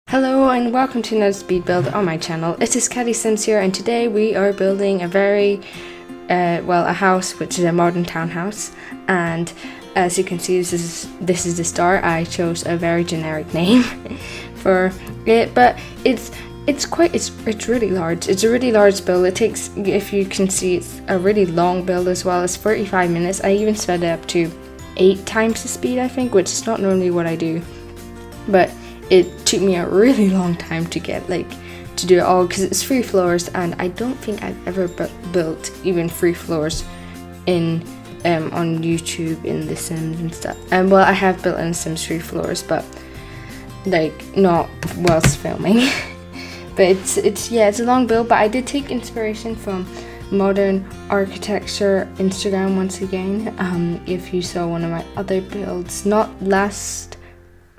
Hello and welcome to another speed build on my channel. It is Kati Sims here, and today we are building a very, a house which is a modern townhouse. And as you can see, this is the start. I chose a very generic name for it, but it's really large. It's a really large build. It takes, if you can see, it's a really long build as well. It's 45 minutes. I even sped it up to 8 times the speed, I think, which is not normally what I do, but it took me a really long time to get to do it all because it's 3 floors, and I don't think I've ever built even 3 floors in on YouTube in The Sims and stuff. And well, I have built in Sims 3 floors, but not whilst filming. But it's a long build. But I did take inspiration from modern architecture Instagram once again. If you saw one of my other builds, not last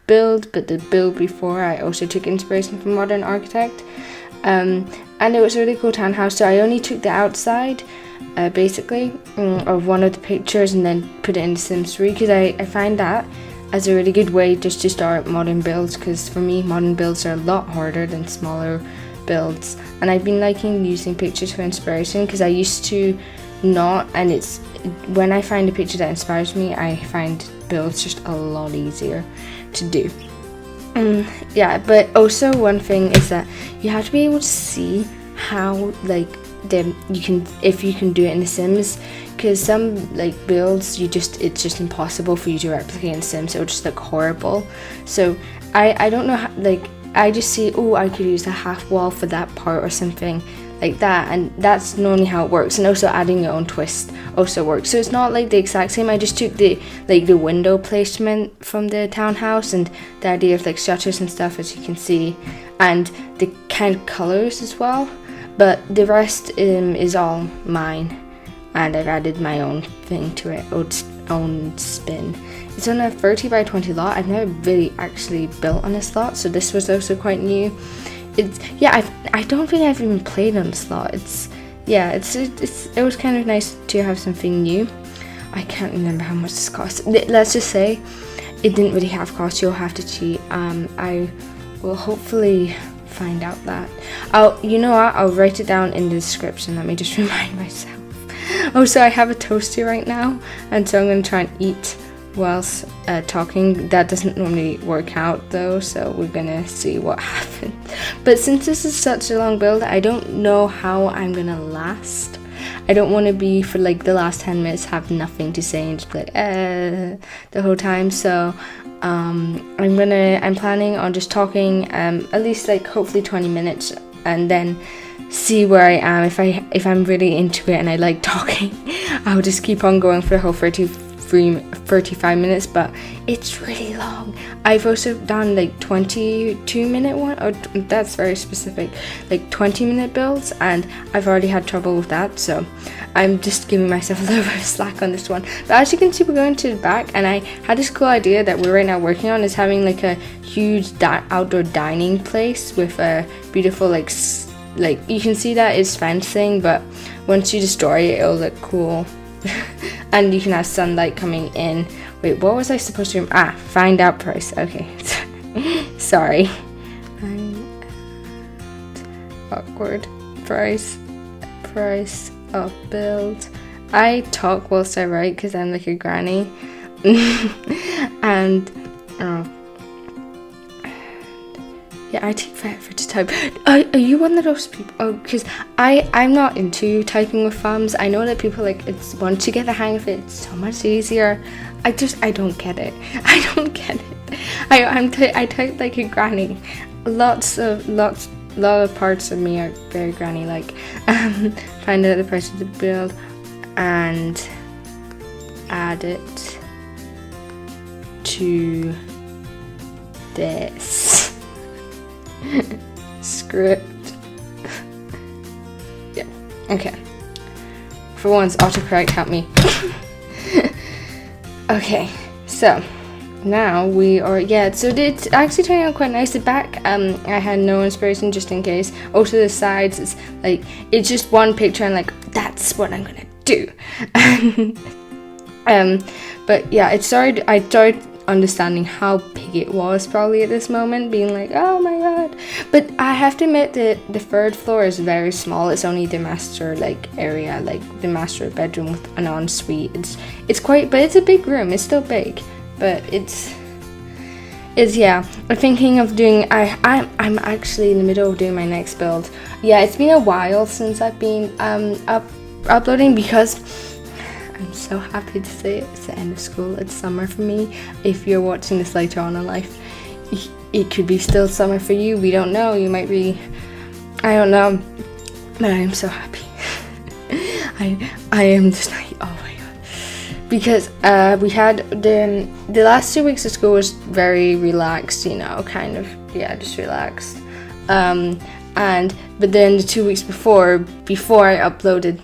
build but the build before, I also took inspiration from modern architect, and it was a really cool townhouse. So I only took the outside basically of one of the pictures and then put it in Sims 3 because I find that as a really good way just to start modern builds, because for me modern builds are a lot harder than smaller builds, and I've been liking using pictures for inspiration because I used to not, and it's when I find a picture that inspires me, I find builds just a lot easier to do. But also one thing is that you have to be able to see how if you can do it in The Sims, because some builds it's just impossible for you to replicate in Sims. It would just look horrible. So I don't know how, I just see, oh, I could use a half wall for that part or something like that, and that's normally how it works. And also adding your own twist also works. So it's not the exact same. I just took the window placement from the townhouse and the idea of shutters and stuff, as you can see, and the kind of colors as well. But the rest is all mine, and I've added my own thing to it, own spin. It's on a 30 by 20 lot. I've never really actually built on this lot, so this was also quite new. I don't think I've even played on this lot. It was kind of nice to have something new. I can't remember how much this cost. Let's just say it didn't really have cost. You'll have to cheat. I will hopefully find out that. You know what? I'll write it down in the description. Let me just remind myself. Oh, so I have a toaster right now, and so I'm going to try and eat whilst talking. That doesn't normally work out though, so we're gonna see what happens. But since this is such a long build, I don't know how I'm gonna last. I don't want to be for the last 10 minutes have nothing to say and just be the whole time. So I'm planning on just talking at least hopefully 20 minutes, and then see where I am. If I'm really into it and I like talking, I'll just keep on going for the whole 35 minutes, but it's really long. I've also done 22-minute one, or that's very specific, 20-minute builds, and I've already had trouble with that, so I'm just giving myself a little bit of slack on this one. But as you can see, we're going to the back, and I had this cool idea that we're right now working on, is having a huge outdoor dining place with a beautiful you can see that it's fencing, but once you destroy it, it'll look cool. And you can have sunlight coming in. Wait, what was I supposed to do? Find out price. Okay. Sorry. Awkward. Price of build. I talk whilst I write because I'm like a granny. And I take forever to type. Are you one of those people? Oh, because I'm not into typing with thumbs. I know that people it's once you get the hang of it, it's so much easier. I don't get it. I don't get it. I type like a granny. A lot of parts of me are very granny like. Find out the price of the build and add it to this script. Yeah, okay. For once, autocorrect help me. Okay, so now we are, so it's actually turning out quite nice. The back, I had no inspiration just in case. Also the sides, it's just one picture and that's what I'm gonna do. But yeah, I started understanding how big it was probably at this moment, being like, oh my god. But I have to admit that the third floor is very small. It's only the master area, like the master bedroom with an ensuite. It's quite, but it's a big room. It's still big, but it's yeah. I'm thinking of doing. I'm actually in the middle of doing my next build. Yeah, it's been a while since I've been uploading, because I'm so happy to say it's the end of school. It's summer for me. If you're watching this later on in life, it could be still summer for you. We don't know. You might be, I don't know, but I am so happy. I am just like, oh my god, because we had the last 2 weeks of school was very relaxed, you know, kind of, yeah, just relaxed. But then the 2 weeks before I uploaded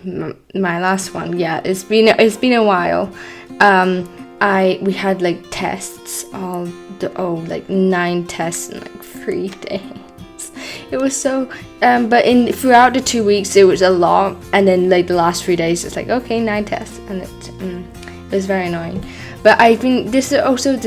my last one, yeah, it's been a while. We had like tests, like 9 tests in like 3 days. It was so, but throughout the 2 weeks it was a lot, and then like the last 3 days it's like, okay, 9 tests, and it was very annoying. But this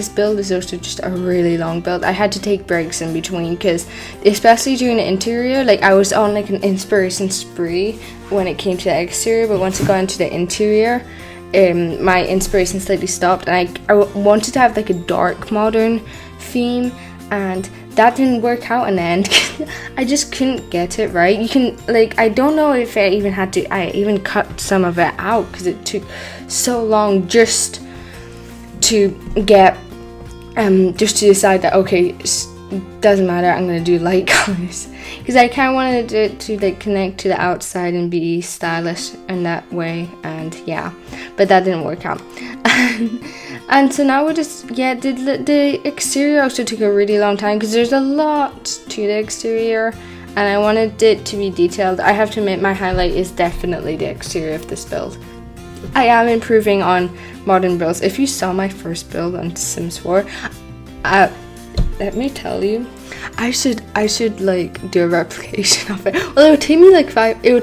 build is also just a really long build. I had to take breaks in between, because especially during the interior, like I was on like an inspiration spree when it came to the exterior, but once I got into the interior, my inspiration slightly stopped, and I wanted to have like a dark modern theme, and that didn't work out in the end. I just couldn't get it right. You can, like, I don't know if I even cut some of it out, because it took so long just to get just to decide that, okay, it doesn't matter, I'm gonna do light colors, because I kind of wanted it to like connect to the outside and be stylish in that way, and yeah, but that didn't work out. And so now we're just, yeah, the exterior also took a really long time, because there's a lot to the exterior, and I wanted it to be detailed. I have to admit, my highlight is definitely the exterior of this build. I am improving on modern builds. If you saw my first build on Sims 4, let me tell you, I should like do a replication of it. Well, it would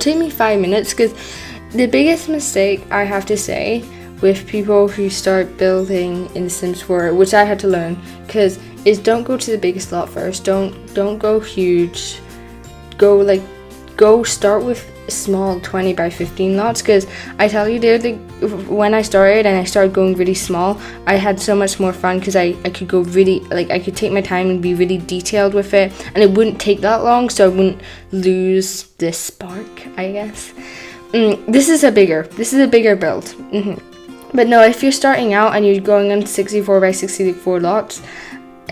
take me 5 minutes, because the biggest mistake I have to say with people who start building in Sims 4, which I had to learn, is don't go to the biggest lot first. Don't go huge. Go start with small 20 by 15 lots, because I tell you, when I started going really small, I had so much more fun, because I could go really, like, I could take my time and be really detailed with it, and it wouldn't take that long, so I wouldn't lose this spark, I guess. This is a bigger build. But no, if you're starting out and you're going on 64 by 64 lots,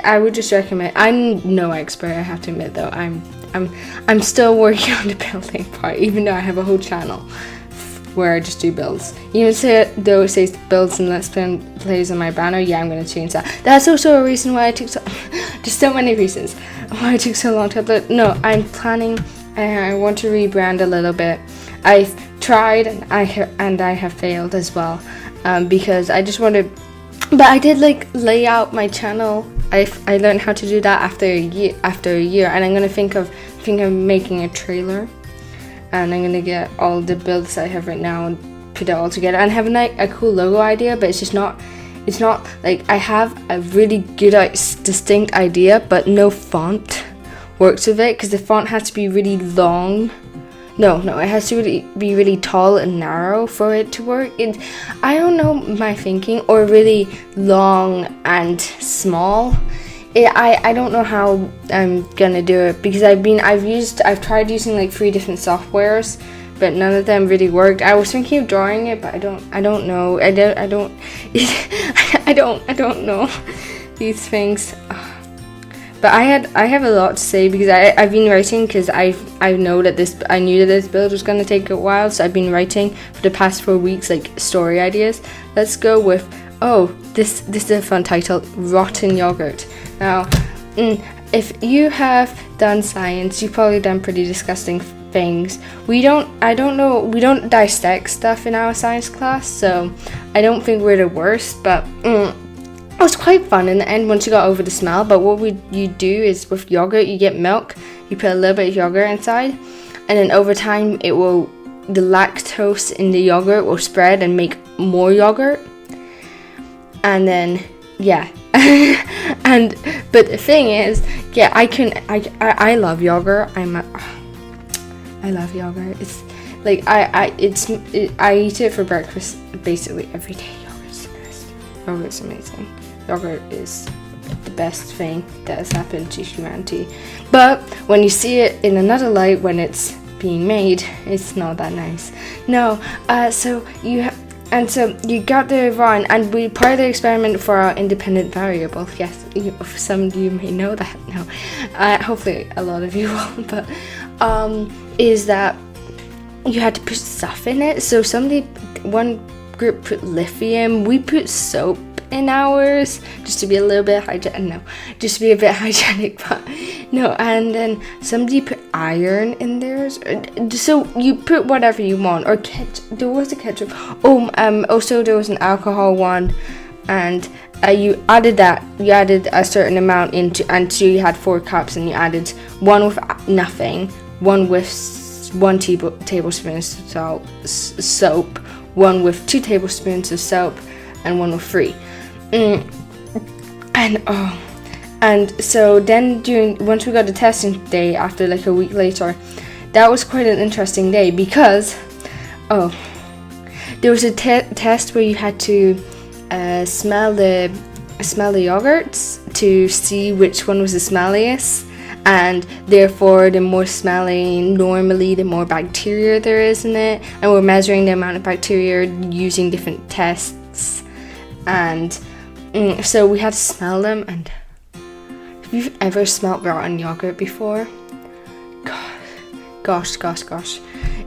I would just recommend. I'm no expert, I have to admit, though. I'm still working on the building part, even though I have a whole channel where I just do builds. Even though it says builds and Let's Plays on my banner, yeah, I'm gonna change that. That's also a reason why I took just so many reasons why I took so long to upload. No, I'm planning, and I want to rebrand a little bit. I've tried, and I have failed as well, because I just wanted. But I did like lay out my channel. I learned how to do that after a year, and I'm gonna think of making a trailer, and I'm gonna get all the builds I have right now and put it all together, and have a cool logo idea. But it's not like I have a really good distinct idea, but no font works with it, because the font has to be really long. No, it has to be really tall and narrow for it to work. I don't know my thinking, or really long and small. I don't know how I'm gonna do it, because I've tried using like 3 different softwares, but none of them really worked. I was thinking of drawing it, but I don't know. I don't know these things. But I have a lot to say, because I've been writing, because I knew that this build was gonna take a while, so I've been writing for the past 4 weeks, like, story ideas. Let's go with, this is a fun title, Rotten Yogurt. Now, if you have done science, you've probably done pretty disgusting things. We don't dissect stuff in our science class, so I don't think we're the worst, but it was quite fun in the end once you got over the smell. But what you do is, with yogurt, you get milk, you put a little bit of yogurt inside, and then over time the lactose in the yogurt will spread and make more yogurt. And then, yeah, And but the thing is, yeah, I love yogurt. I love yogurt. It's like I eat it for breakfast basically every day. Yogurt's the best. Yogurt's amazing. Yogurt is the best thing that has happened to humanity. But when you see it in another light, when it's being made, it's not that nice. No. So you got the Ron, and we part of the experiment for our independent variable. Yes, some of you may know that. No, hopefully a lot of you will. But is that you had to put stuff in it. So one group put lithium. We put soap in ours just to be a little bit hygienic. Just to be a bit hygienic, but no. And then somebody put iron in theirs. So you put whatever you want, or ketchup. There was a ketchup. Also there was an alcohol one, and you added that. You added a certain amount into, and so you had 4 cups, and you added one with nothing, one with 1 tablespoon of soap, one with 2 tablespoons of soap, and one with 3. And so then once we got the testing day, after like a week later, that was quite an interesting day, because there was a test where you had to smell the yogurts to see which one was the smelliest, and therefore the more smelling, normally the more bacteria there is in it, and we're measuring the amount of bacteria using different tests. And so we had to smell them. And have you ever smelled rotten yogurt before? Gosh,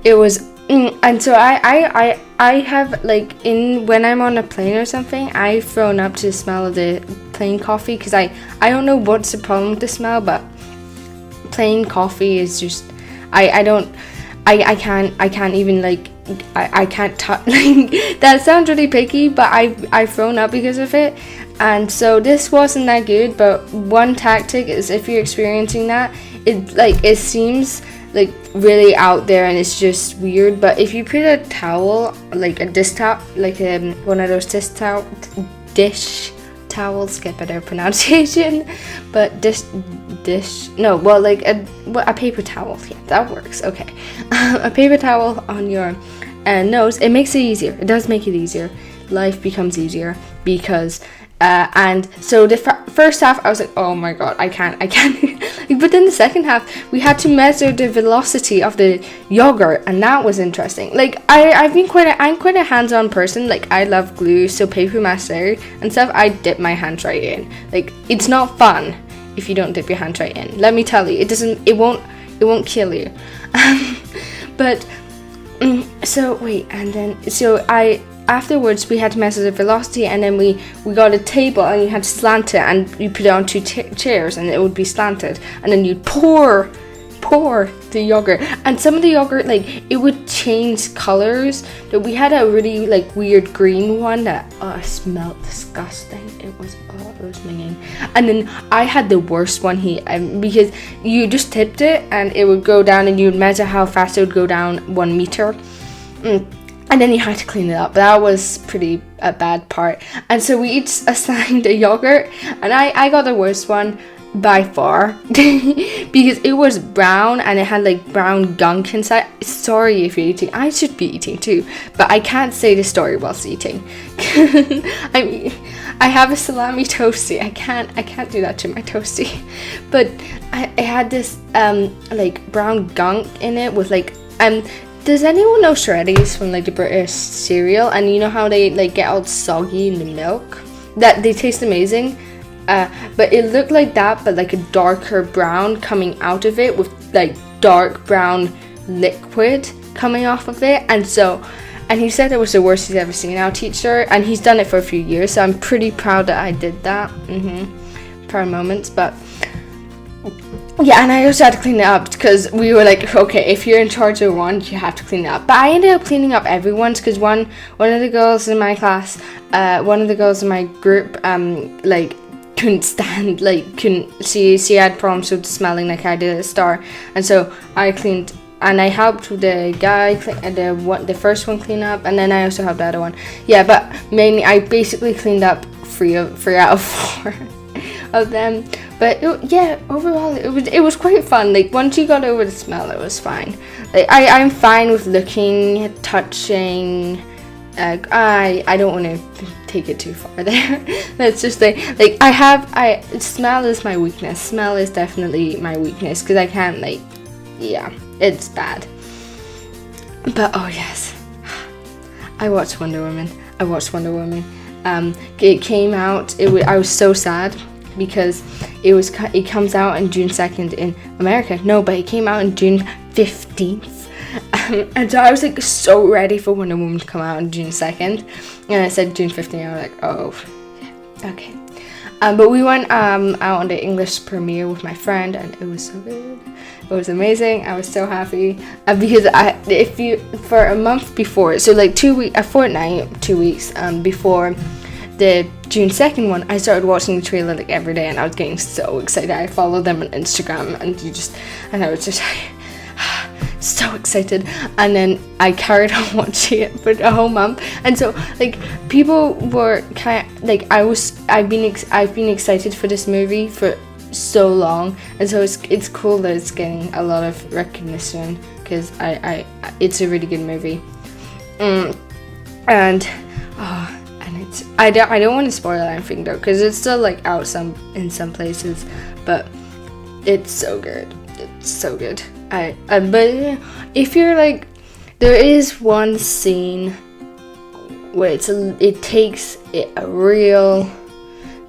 it was and so I have, like, when I'm on a plane or something, I've thrown up to the smell of the plain coffee, because I don't know what's the problem with the smell, but plain coffee is just I can't even, like, I can't touch. Like, that sounds really picky, but I've thrown up because of it. And so this wasn't that good. But one tactic is, if you're experiencing that, it seems like really out there and it's just weird. But if you put a towel, like a dish towel, like one of those dish towels, get better pronunciation, but like a paper towel. Yeah, that works. Okay. A paper towel on your nose, it makes it easier. It does make it easier. Life becomes easier, because and so the first half I was like, oh my god, I can't. But then the second half, we had to measure the velocity of the yogurt, and that was interesting. Like, I'm quite a hands-on person. Like, I love glue, so paper mache and stuff, I dip my hands right in. Like, it's not fun if you don't dip your hands right in. Let me tell you, it won't kill you. But so wait, and then afterwards we had to measure the velocity, and then we got a table, and you had to slant it, and you put it on 2 chairs, and it would be slanted, and then you'd pour the yogurt, and some of the yogurt, like, it would change colors. But we had a really, like, weird green one that smelled disgusting. It was minging. And then I had the worst one here, because you just tipped it and it would go down, and you'd measure how fast it would go down 1 meter. And then you had to clean it up. That was pretty a bad part. And so we each assigned a yogurt, and I got the worst one by far, because it was brown and it had, like, brown gunk inside. Sorry if you're eating. I should be eating too, but I can't say the story whilst eating. I mean, I have a salami toasty. I can't do that to my toasty. But I had this like brown gunk in it with, like, does anyone know Shreddies from, like, the British cereal? And you know how they, like, get all soggy in the milk? That they taste amazing. But it looked like that, but like a darker brown coming out of it, with, like, dark brown liquid coming off of it. And he said it was the worst he's ever seen, our teacher, and he's done it for a few years, so I'm pretty proud that I did that. Proud moments. But yeah, and I also had to clean it up, because we were like, okay, if you're in charge of one, you have to clean it up. But I ended up cleaning up everyone's, because one of the girls in my class, one of the girls in my group, like, couldn't stand, like, she had problems with smelling, like I did at the start, and so I cleaned, and I helped the guy the first one clean up, and then I also helped the other one. Yeah, but mainly I basically cleaned up three out of 4 of them. But overall it was quite fun. Like once you got over the smell, it was fine. Like I'm fine with looking, touching. I don't want to take it too far there. Let's just say, like, smell is my weakness. Smell is definitely my weakness, because I can't, like, yeah, it's bad. But oh yes, I watched Wonder Woman. It came out. I was so sad because it comes out on June 2nd in America. No, but it came out on June 15th. And so I was like so ready for Wonder Woman to come out on June 2nd, and I said June 15th. I was like, oh, yeah, okay. But we went out on the English premiere with my friend, and it was so good. It was amazing. I was so happy because for a month before, so like 2 weeks, a fortnight, 2 weeks before the June 2nd one, I started watching the trailer like every day, and I was getting so excited. I followed them on Instagram, and I was just so excited, and then I carried on watching it for a whole month. And so like people were kind of like, I've been excited for this movie for so long, and so it's cool that it's getting a lot of recognition, because it's a really good movie. And it's I don't want to spoil anything though, because it's still like out in some places, but it's so good. It's so good. But if you're like, there is one scene where it takes a real,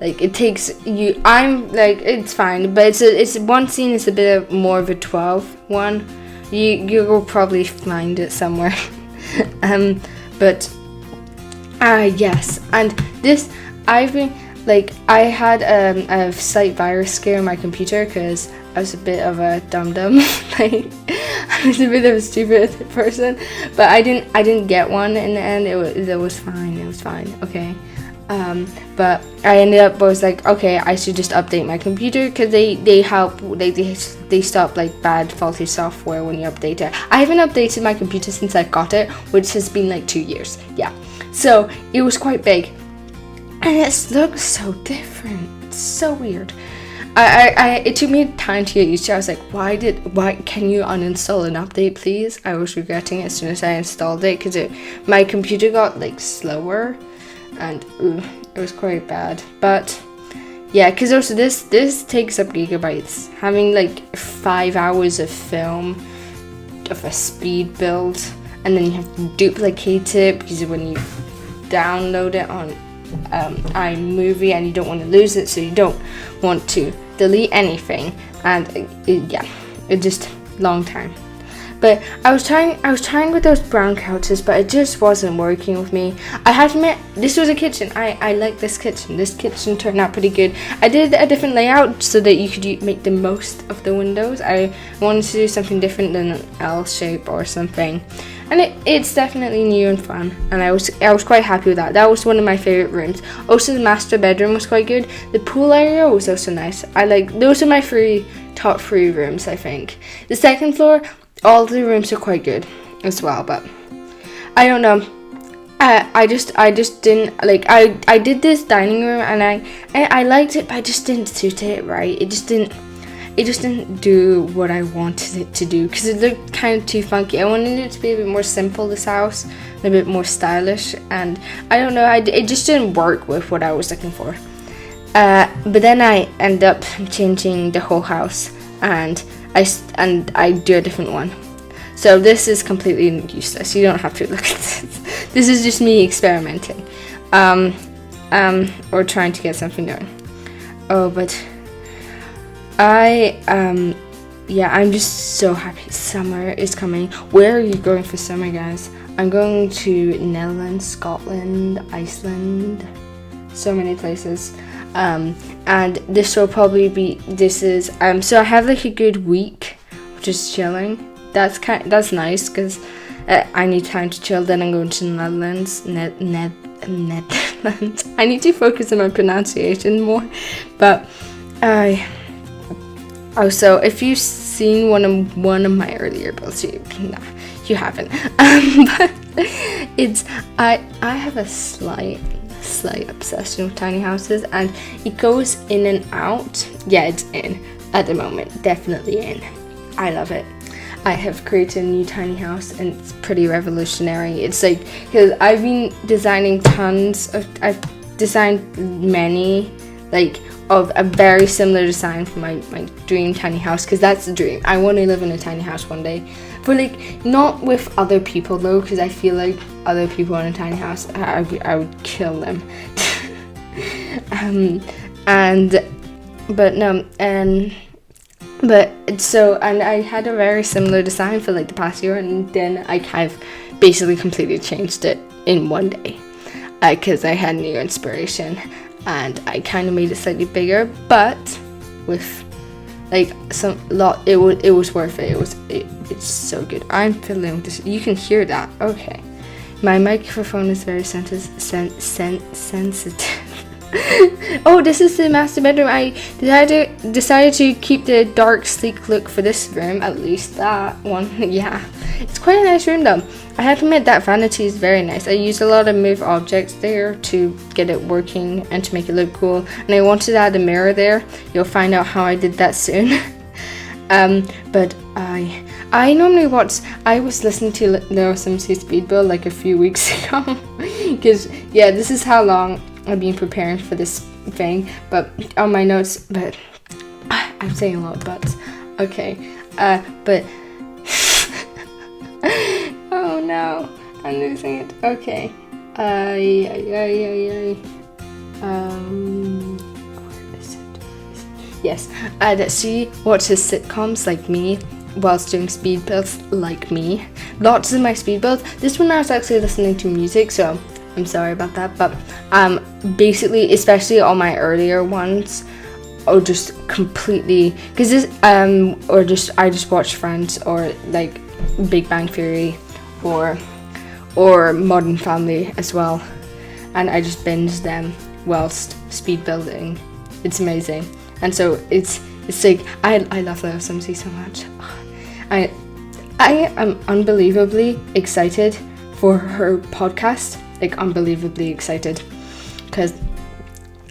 like, it takes you. I'm like, it's fine, but it's one scene is a bit more of a 12 one. You will probably find it somewhere. But yes, and this I've been like, I had a slight virus scare on my computer because I was a bit of a dum-dum. Like, I was a bit of a stupid person, but I didn't get one in the end. It was fine. Okay. But I ended up, I was like, okay, I should just update my computer, because they help, they stop like bad faulty software when you update it. I haven't updated my computer since I got it, which has been like 2 years. Yeah. So it was quite big, and it looks so different. It's so weird. It took me time to get used to it. I was like, why can you uninstall an update, please? I was regretting it as soon as I installed it, because my computer got like slower, and it was quite bad. But yeah, because also this takes up gigabytes. Having like 5 hours of film of a speed build, and then you have to duplicate it, because when you download it on iMovie, and you don't want to lose it, so you don't want to delete anything, and it just long time. But I was trying with those brown couches, but it just wasn't working with me. I have to admit, this was a kitchen. I like this kitchen. This kitchen turned out pretty good. I did a different layout so that you could make the most of the windows. I wanted to do something different than an L shape or something. And it's definitely new and fun, and I was quite happy with that. That was one of my favorite rooms. Also, the master bedroom was quite good. The pool area was also nice. Those are my top three rooms, I think. The second floor, all the rooms are quite good as well, but I don't know. I just didn't like. I did this dining room, and I liked it, but I just didn't suit it right. It just didn't do what I wanted it to do, because it looked kind of too funky. I wanted it to be a bit more simple, this house, and a bit more stylish, and I don't know, it just didn't work with what I was looking for. But then I end up changing the whole house, and I do a different one. So this is completely useless. You don't have to look at this. This is just me experimenting, or trying to get something done. Oh, but I'm just so happy. Summer is coming. Where are you going for summer, guys? I'm going to Netherlands, Scotland, Iceland, so many places. And this will probably be, so I have like a good week of just chilling. That's nice, because I need time to chill. Then I'm going to the Netherlands. Netherlands. I need to focus on my pronunciation more. But also, if you've seen one of my earlier builds, you haven't. But I have a slight slight obsession with tiny houses, and it goes in and out. Yeah, it's in at the moment, definitely in. I love it. I have created a new tiny house and it's pretty revolutionary. It's like, because I've been designing I've designed many, like, of a very similar design for my dream tiny house, because that's the dream. I want to live in a tiny house one day, but like not with other people though, because I feel like other people in a tiny house, I would kill them. And I had a very similar design for like the past year, and then I kind of basically completely changed it in one day, because I had new inspiration, and I kind of made it slightly bigger, but with like it was worth it. It's so good. I'm fiddling with this. You can hear that. Okay, my microphone is very sensitive. Oh, this is the master bedroom. I decided to keep the dark, sleek look for this room, at least that one. Yeah, it's quite a nice room though. I have to admit that vanity is very nice. I used a lot of move objects there to get it working and to make it look cool, and I wanted to add a mirror there. You'll find out how I did that soon. But I normally watch. I was listening to Little Sims Speed Build like a few weeks ago, because yeah, this is how long I've been preparing for this thing. But on my notes, but I'm saying a lot of buts. Okay, but oh no, I'm losing it. Okay, where is it? Yes, that she watches sitcoms like me whilst doing speed builds like me. Lots of my speed builds. This one I was actually listening to music, so I'm sorry about that, but basically, especially all my earlier ones, or just completely, because this I just watch Friends or like Big Bang Theory or Modern Family as well, and I just binge them whilst speed building. It's amazing, and so it's like I love Little Simsy so much. I am unbelievably excited for her podcast. Like unbelievably excited, because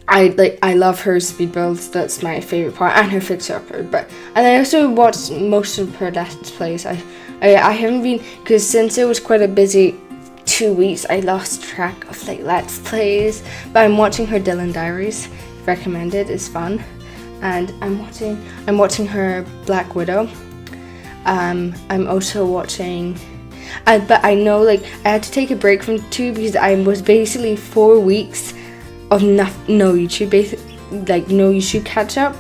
I love her speed builds. That's my favorite part, and her fixer upper. And I also watched most of her Let's Plays. I haven't been, because since it was quite a busy 2 weeks, I lost track of like Let's Plays. But I'm watching her Dylan Diaries. Recommended, it's fun, and I'm watching her Black Widow. I'm also watching. But I know, like, I had to take a break from YouTube because I was basically 4 weeks of no YouTube, no YouTube catch up,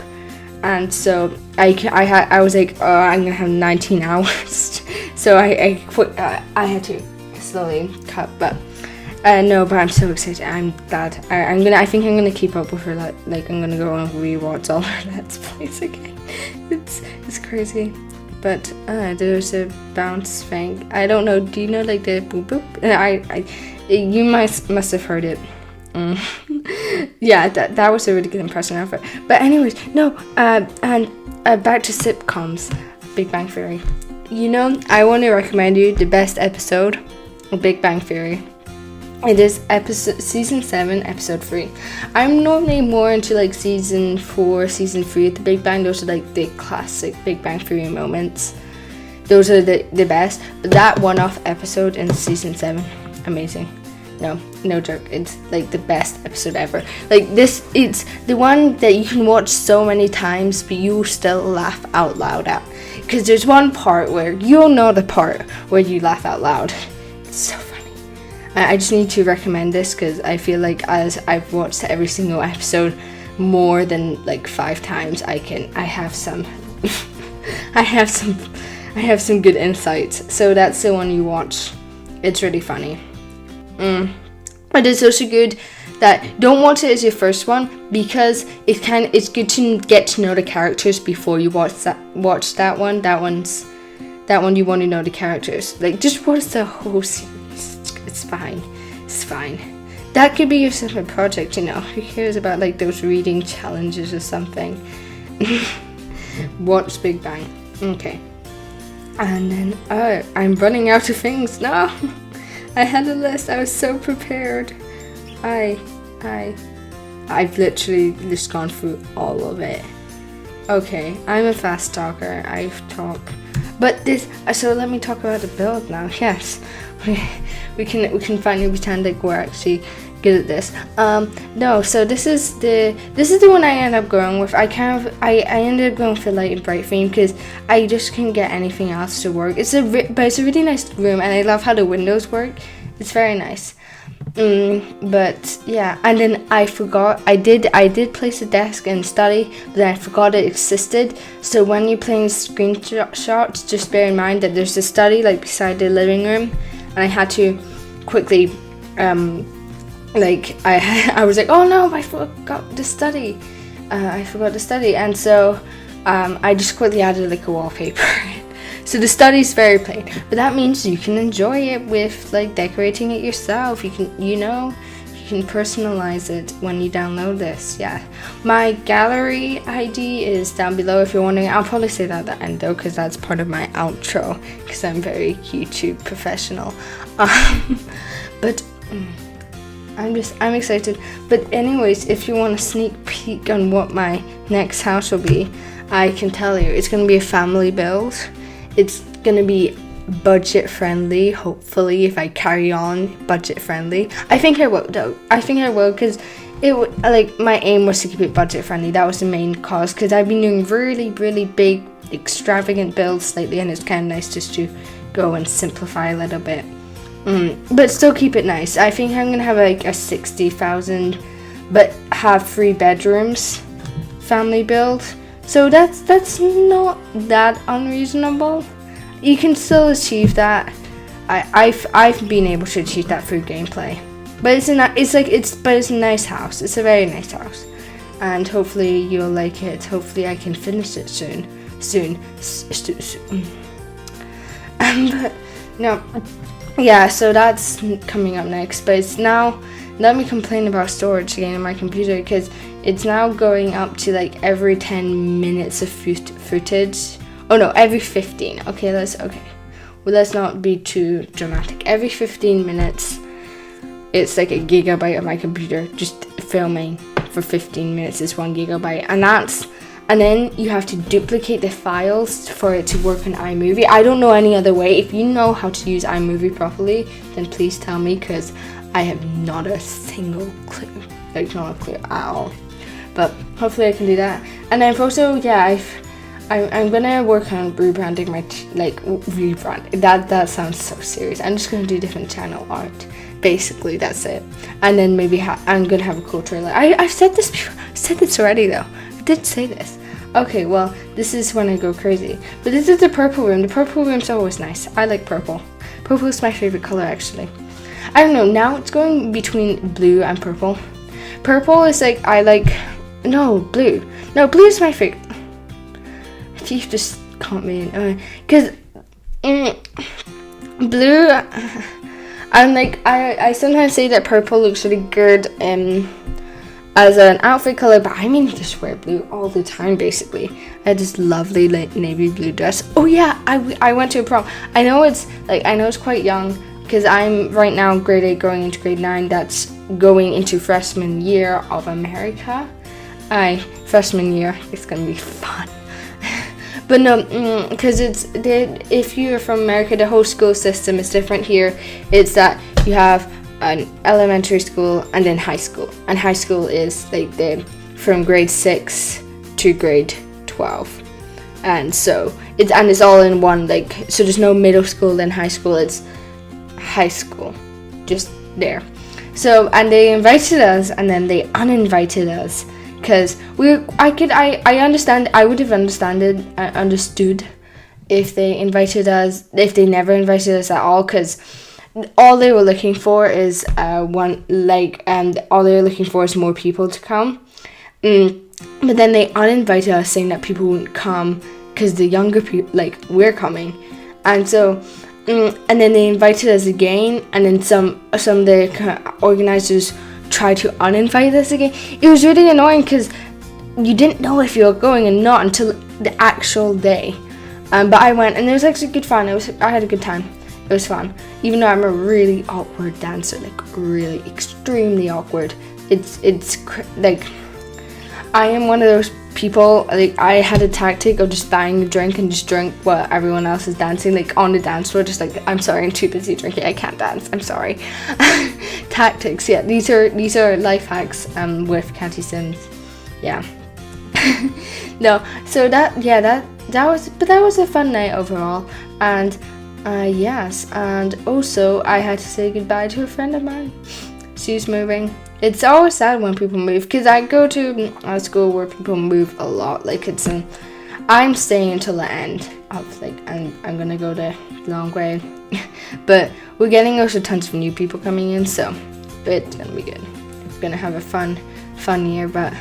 and so I was like, oh, I'm gonna have 19 hours, so I quit. I had to slowly cut, but but I'm so excited. I'm glad. I think I'm gonna keep up with her. Like I'm gonna go and rewatch all her Let's Plays again. It's crazy. But there's a bounce thing. I don't know. Do you know like the boop boop? You must have heard it. Yeah, that was a really good impression of it. But anyways, no. And back to sitcoms, Big Bang Theory. You know, I want to recommend you the best episode of Big Bang Theory. It is season 7, episode 3. I'm normally more into like season 4, season 3 at the Big Bang. Those are like the classic Big Bang Theory moments. Those are the best. But that one-off episode in season 7, amazing. No joke. It's like the best episode ever. Like this, it's the one that you can watch so many times, but you still laugh out loud at. Because there's one part where you'll know the part where you laugh out loud. It's so funny. I just need to recommend this because I feel like as I've watched every single episode more than like 5 times, I have some I have some good insights. So that's the one you watch. It's really funny. But it's also good that don't watch it as your first one, because it's good to get to know the characters before you watch that one. That one you want to know the characters. Like just watch the whole series. It's fine. That could be your separate project, you know. Who cares about like those reading challenges or something? Watch Big Bang. Okay. And then I'm running out of things now. I had a list. I was so prepared. I've literally just gone through all of it. Okay, I'm a fast talker. I've talked, but this. So let me talk about the build now. Yes, we can finally pretend like we're actually good at this. No. So this is the one I ended up going with. I ended up going for light and bright theme because I just couldn't get anything else to work. But it's a really nice room, and I love how the windows work. It's very nice. But yeah, and then I forgot I did place a desk and study, but then I forgot it existed. So when you're playing screenshots, just bear in mind that there's a study like beside the living room, and I had to quickly I was like, oh no, I forgot the study. And so I just quickly added like a wallpaper. So the study is very plain, but that means you can enjoy it with like decorating it yourself. You can personalize it when you download this. Yeah, my gallery ID is down below if you're wondering. I'll probably say that at the end though, because that's part of my outro, because I'm very YouTube professional. But I'm excited. But anyways, if you want a sneak peek on what my next house will be, I can tell you it's gonna be a family build. It's gonna be budget friendly, hopefully, if I carry on budget friendly. I think I will though. Because my aim was to keep it budget friendly. That was the main cause, because I've been doing really, really big, extravagant builds lately, and it's kind of nice just to go and simplify a little bit. But still keep it nice. I think I'm gonna have like a 60,000, but have 3 bedrooms family build. So that's not that unreasonable. You can still achieve that. I've been able to achieve that through gameplay. But it's a nice house. It's a very nice house, and hopefully you'll like it. Hopefully I can finish it soon. But no, yeah. So that's coming up next. But it's now. Let me complain about storage again on my computer, because it's now going up to like every 10 minutes of footage. Oh no, every 15. Okay. Well, let's not be too dramatic. Every 15 minutes, it's like a gigabyte of my computer just filming for 15 minutes is 1 gigabyte, and then you have to duplicate the files for it to work on iMovie. I don't know any other way. If you know how to use iMovie properly, then please tell me, because I have not a single clue. Like, not a clue at all. But hopefully I can do that. And then also, yeah, I'm gonna work on rebranding my rebrand. That sounds so serious. I'm just gonna do different channel art. Basically, that's it. And then maybe I'm gonna have a cool trailer. I've said this before. I said this already though. I did say this. Okay, well, this is when I go crazy. But this is the purple room. The purple room's always nice. I like purple. Purple is my favorite color, actually. I don't know, now it's going between blue and purple. Purple is like, blue. No, blue is my favorite. You just caught me in, because blue, I'm like, I sometimes say that purple looks really good as an outfit color, but I mean just wear blue all the time basically. I had this lovely navy blue dress. Oh yeah, I went to a prom. I know it's quite young, because I'm right now grade 8 going into grade 9. That's going into freshman year of America. Freshman year, it's gonna be fun. But no, because if you're from America, the whole school system is different here. It's that you have an elementary school and then high school, and high school is like from grade 6 to grade 12, and so it's all in one, so there's no middle school then high school. It's high school, just there. So, and they invited us and then they uninvited us, because I understand. I would have understood if they invited us, if they never invited us at all, because all they were looking for is all they were looking for is more people to come. But then they uninvited us, saying that people wouldn't come because the younger people, we're coming, and so. And then they invited us again, and then some of the organizers tried to uninvite us again. It was really annoying, because you didn't know if you were going or not until the actual day. But I went, and it was actually good fun. I had a good time. It was fun. Even though I'm a really awkward dancer, really extremely awkward. like, I am one of those people, like, I had a tactic of just buying a drink and just drink while everyone else is dancing, like on the dance floor, just like, I'm sorry, I'm too busy drinking, I can't dance, I'm sorry. Tactics, yeah, these are life hacks with Kati Sims, yeah. No, so that was a fun night overall, and yes, and also I had to say goodbye to a friend of mine. She's moving. It's always sad when people move, because I go to a school where people move a lot. Like, I'm staying until the end of, like, I'm gonna go the long way. But we're getting also tons of new people coming in, so it's gonna be good. We're gonna have a fun year, but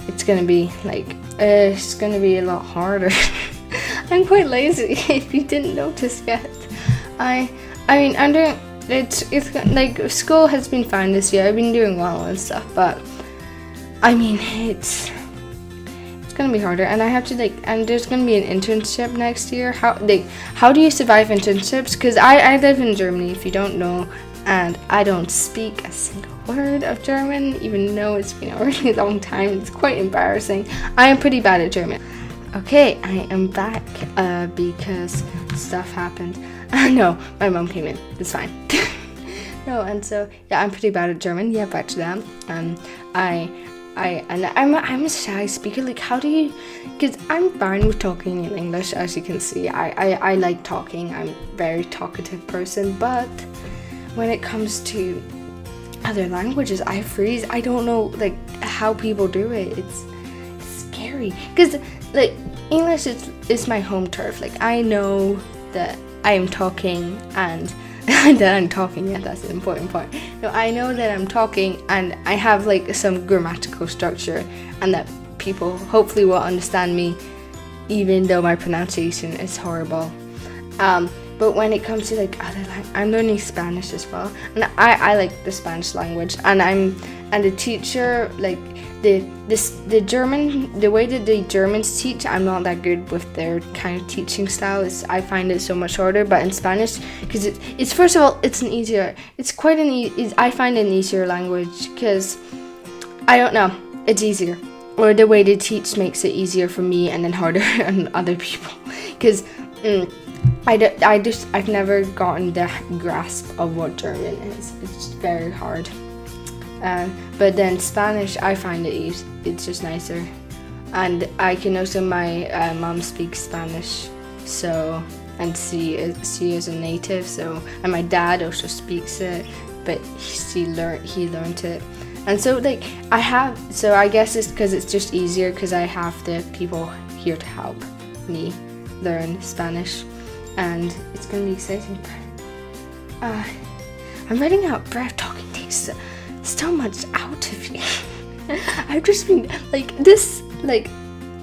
it's gonna be like, it's gonna be a lot harder. I'm quite lazy, if you didn't notice yet. I mean, I'm doing. It's like, school has been fine this year. I've been doing well and stuff, but I mean, it's gonna be harder, and I have to, like, and there's gonna be an internship next year. How do you survive internships? Because I live in Germany, if you don't know, and I don't speak a single word of German, even though it's been a really long time. It's quite embarrassing. I am pretty bad at German. Okay, I am back because stuff happened. No, my mom came in. It's fine. No, and so yeah, I'm pretty bad at German. Yeah, back to that. I'm a shy speaker. Like, how do you? Because I'm fine with talking in English, as you can see. I like talking. I'm a very talkative person, but when it comes to other languages, I freeze. I don't know, like, how people do it. It's scary. Because, like, English is my home turf. Like, I know that I am talking and that I'm talking. Yeah, that's the important part. No, I know that I'm talking and I have, like, some grammatical structure, and that people hopefully will understand me, even though my pronunciation is horrible. But when it comes to, like, other I'm learning Spanish as well, and I like the Spanish language, and the teacher, like, the German, the way that the Germans teach, I'm not that good with their kind of teaching style. I find it so much harder. But in Spanish, because it's first of all, I find it an easier language, because I don't know, it's easier, or the way they teach makes it easier for me and then harder on other people, because I've never gotten the grasp of what German is. It's very hard. But then Spanish, I find it easy. It's just nicer. And I can also, my mom speaks Spanish, so, and she is a native, so, and my dad also speaks it, but he learned it. And so, like, I guess it's because it's just easier, because I have the people here to help me learn Spanish, and it's gonna be exciting. I'm running out of breath talking to you, so much out of you. I've just been, like, this, like,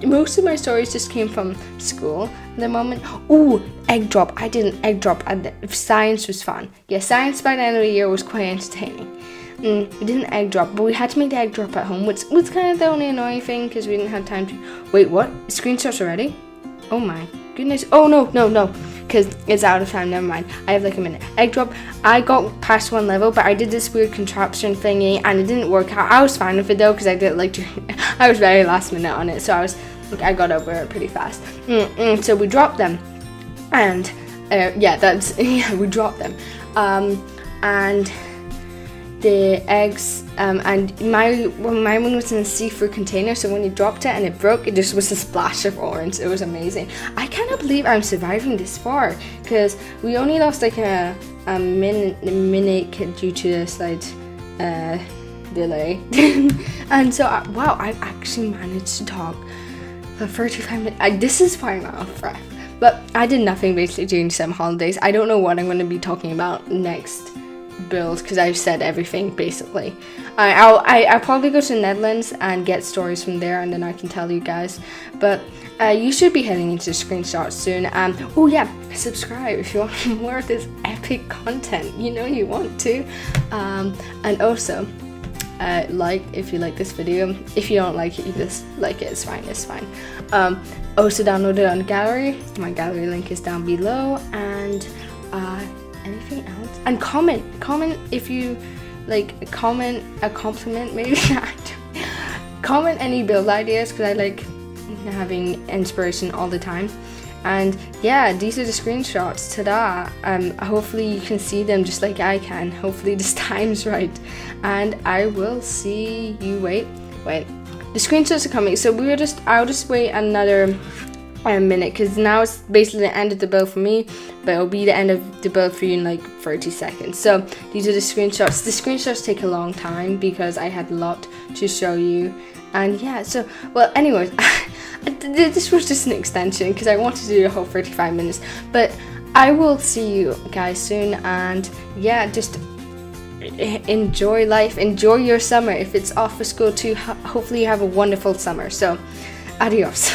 most of my stories just came from school. The moment, egg drop. I did an egg drop, and science was fun. Yeah, science by the end of the year was quite entertaining. We did an egg drop, but we had to make the egg drop at home, which was kind of the only annoying thing, because we didn't have time to. Wait, what? Screenshots already? Oh my goodness. Oh no, because it's out of time. Never mind. I have like a minute. Egg drop. I got past one level, but I did this weird contraption thingy, and it didn't work out. I was fine with it though, because I did I was very last minute on it, so I got over it pretty fast. So we dropped them, and we dropped them, and the eggs, and my one was in a seafood container, so when you dropped it and it broke, it just was a splash of orange. It was amazing. I cannot believe I'm surviving this far, because we only lost like a minute due to the slight delay. And so wow, I actually managed to talk for 35 minutes. This is why I'm out of breath. But I did nothing basically during some holidays. I don't know what I'm going to be talking about next build, because I've said everything basically. I'll probably go to the Netherlands and get stories from there, and then I can tell you guys. But you should be heading into screenshots soon. Oh yeah, subscribe if you want more of this epic content. You know you want to. And also like if you like this video. If you don't like it, you just like it. It's fine. Also download it on the gallery. My gallery link is down below. And anything else? And comment if you like a compliment maybe. Comment any build ideas, because I like having inspiration all the time. And yeah, these are the screenshots. Ta-da! Hopefully you can see them just like I can. Hopefully this time's right. And I will see you. Wait. The screenshots are coming. So I'll just wait another minute, because now it's basically the end of the build for me, but it'll be the end of the build for you in like 30 seconds. So these are the screenshots. The screenshots take a long time because I had a lot to show you. And yeah, so, well, anyways, this was just an extension because I wanted to do the whole 35 minutes. But I will see you guys soon. And yeah, just enjoy life. Enjoy your summer. If it's off for school too, hopefully you have a wonderful summer. So, adios.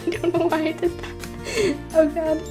I don't know why I did that. Oh God.